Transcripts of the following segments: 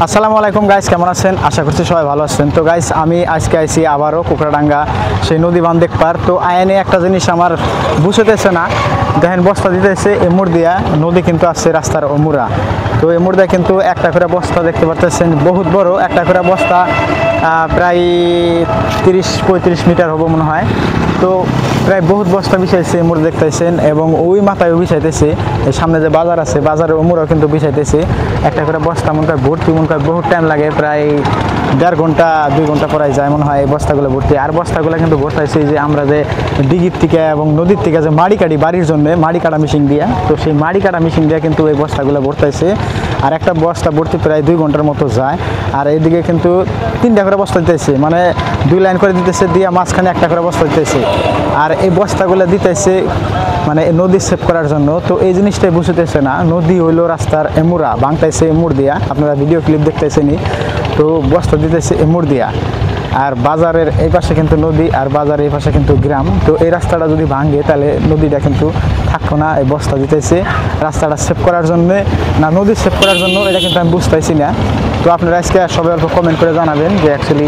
আসসালামু আলাইকুম গাইস, কেমন আছেন? আশা করছি সবাই ভালো আছেন। তো গাইস, আমি আজকে আইছি আবারও কুকড়াডাঙ্গা সেই নদী বাঁধ দেখবার। তো আইনে একটা জিনিস আমার বুঝতেছে না, দেখেন বস্তা দিতেছে এমুর দিয়া, নদী কিন্তু আছে রাস্তার ওমুরা। তো এমুর দিয়া কিন্তু একটা করে বস্তা দেখতে পারতেছেন, বহুত বড় একটা করে বস্তা, প্রায় 30-35 মিটার হবো মনে হয়। তো প্রায় বহুত বস্তা বিছাইছে এমুর দেখতেছেন, এবং ওই মাথায় বিছাইতেছে। এই সামনে যে বাজার আছে, বাজারে ওমুরাও কিন্তু বিছাইতেছে একটা করে বস্তা। মনে হয় ভর্তি, মনে হয় বহুত টাইম লাগে, প্রায় 1.5 ঘন্টা 2 ঘন্টা পরাই যায় মনে হয় এই বস্তাগুলো ভর্তি। আর বস্তাগুলো কিন্তু ভর্তাইছে যে আমরা যে দিঘির থেকে এবং নদীর থেকে যে মাড়ি কাটি বাড়ির জন্য, মাড়ি কাটা মেশিন দিয়া, তো সেই মাড়ি কাটা মেশিন দিয়া কিন্তু এই বস্তাগুলো ভর্তাইছে। আর একটা বস্তা ভর্তি প্রায় 2 ঘন্টার মতো যায়। আর এইদিকে কিন্তু 3টা করে বস্তা দিতেছে, মানে 2 লাইন করে দিতেছে, দিয়ে মাঝখানে একটা করে বস্তা দিতেছে। আর এই বস্তাগুলো দিতেছে মানে নদী সেভ করার জন্য। তো এই জিনিসটাই বুঝতেছে না, নদী হইলো রাস্তার এমুরা, বাংটাইছে এমুর দিয়া, আপনারা ভিডিও ক্লিপ দেখতেছেনি। তো বস্তা দিতেছে এমুর দিয়া, আর বাজারের এই পাশে কিন্তু নদী, আর বাজারের এই পাশে কিন্তু গ্রাম। তো এই রাস্তাটা যদি ভাঙে তাহলে নদীটা কিন্তু থাকতো না। এই বস্তা দিতেছে রাস্তাটা সেভ করার জন্য না নদী সেভ করার জন্য, এটা কিন্তু আমি বুঝতেছি না। তো আপনারা আজকে সবাই অল্প কমেন্ট করে জানাবেন যে অ্যাকচুয়ালি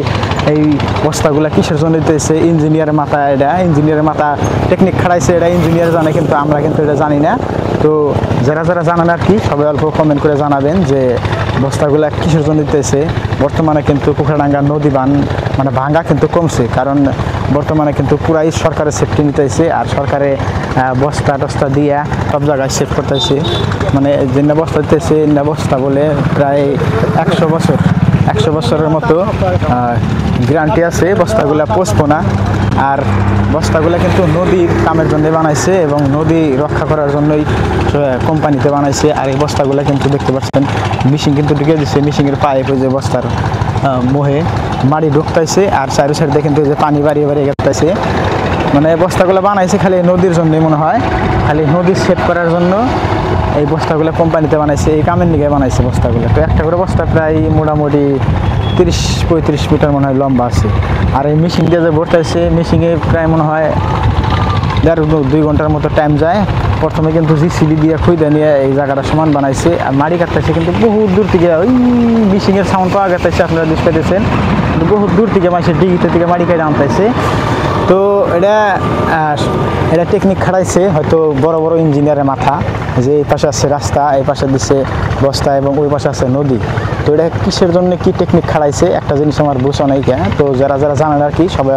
এই বস্তাগুলো কিসের জন্য দিতেছে। ইঞ্জিনিয়ারের মাথা, এটা ইঞ্জিনিয়ারের মাথা টেকনিক খাড়াইছে, এটা ইঞ্জিনিয়ার জানে, কিন্তু আমরা কিন্তু এটা জানি না। তো যারা যারা জানেন আর কি, সবাই অল্প কমেন্ট করে জানাবেন যে বস্তাগুলো কিসের জন্য দিতেছে। বর্তমানে কিন্তু কুকড়াডাঙ্গা নদী বান মানে ভাঙ্গা কিন্তু কমছে, কারণ বর্তমানে কিন্তু পুরাই সরকারের সেফটি নিতেছে, আর সরকারে বস্তা টস্তা দিয়া সব জায়গায় সেভ করতেছে। মানে যে বস্তা দিতেছে, বস্তা বলে প্রায় 100 বছরের মতো গ্যারান্টি আছে, বস্তাগুলা পচবো না। আর বস্তাগুলা কিন্তু নদীর কামের জন্য বানাইছে, এবং নদী রক্ষা করার জন্যই কোম্পানিতে বানাইছে। আর এই বস্তাগুলা কিন্তু দেখতে পাচ্ছেন মেশিন কিন্তু ঢুকে দিচ্ছে, মেশিনের পাইপ ওই যে বস্তার মোহে মাড়ি ঢুকতেছে, আর চারি সাইডে কিন্তু যে পানি বাড়িয়ে বাড়িয়ে গেছে। মানে বস্তাগুলো বানাইছে খালি নদীর জন্যই মনে হয়, খালি নদী সেভ করার জন্য এই বস্তাগুলো কোম্পানিতে বানাইছে, এই কামের দিকে বানাইছে বস্তাগুলো। তো একটা করে বস্তা প্রায় মোটামুটি 30-35 মিটার মনে হয় লম্বা আছে। আর এই মেশিন দিয়ে যে ভরতেছে, মেশিনে প্রায় মনে হয় 1.5-2 ঘন্টার মতো টাইম যায়। প্রথমে কিন্তু জিসিবি দিয়ে খুঁজে নিয়ে এই জায়গাটা সমান বানাইছে, আর মাড়ি কাটতেছে কিন্তু বহুত দূর থেকে, ওই মেশিনের সাউন্ড পাওয়া গেছে, আপনারা বুঝতে পেরেছেন, বহুত দূর থেকে মানুষের ডিগিতে থেকে মাড়ি কাটে আনতেছে। তো এটা টেকনিক খাড়াইছে হয়তো বড় বড় ইঞ্জিনিয়ারের মাথা, যে এই পাশে আছে রাস্তা, এই পাশে দিচ্ছে বস্তা, এবং ওই পাশে আছে নদী। তো এটা কিসের জন্য কি টেকনিক খাড়াইছে একটা জিনিস আমার বুঝো নাই কেন। তো যারা যারা জানেন আর কি, সবাই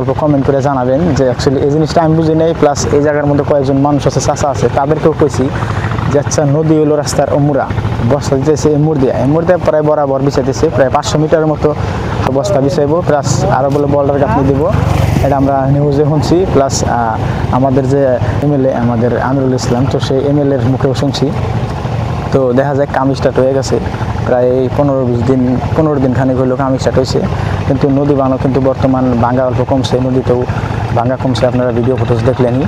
অল্প কমেন্ট করে জানাবেন যে অ্যাকচুয়ালি এই জিনিসটা আমি বুঝি নাই। প্লাস এই জায়গার মধ্যে কয়েকজন মানুষ আছে, চাষা আছে, তাদেরকেও কইছি যে আচ্ছা নদী হলো রাস্তার ওমুরা, বস্তা দিতেছে এমুর দিয়ে প্রায় বরাবর বিছাইতেছে, প্রায় 500 মিটারের মতো বস্তা বিছাইবো। প্লাস আরও বলে বল্ডার গাঁথনি দিব, এটা আমরা নিউজে শুনছি। প্লাস আমাদের যে এমএলএ আমাদের আমিরুল ইসলাম, তো সেই এমএলএর মুখেও শুনছি। তো দেখা যায় কাম স্টার্ট হয়ে গেছে, প্রায় 15 দিন খানিক হইলেও কাম স্টার্ট হয়েছে। কিন্তু নদী বানও কিন্তু বর্তমান ভাঙ্গা অল্প কমছে, নদীতেও ভাঙ্গা কমছে, আপনারা ভিডিও ফুটেজ দেখলেনই।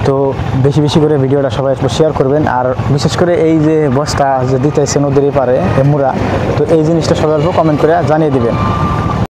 তো বেশি বেশি করে ভিডিওটা সবাই একটু শেয়ার করবেন। আর বিশেষ করে এই যে বস্তা যে দিতেছে নদীর পারে এমুরা, তো এই জিনিসটা সবাই অল্প কমেন্ট করে জানিয়ে দিবেন।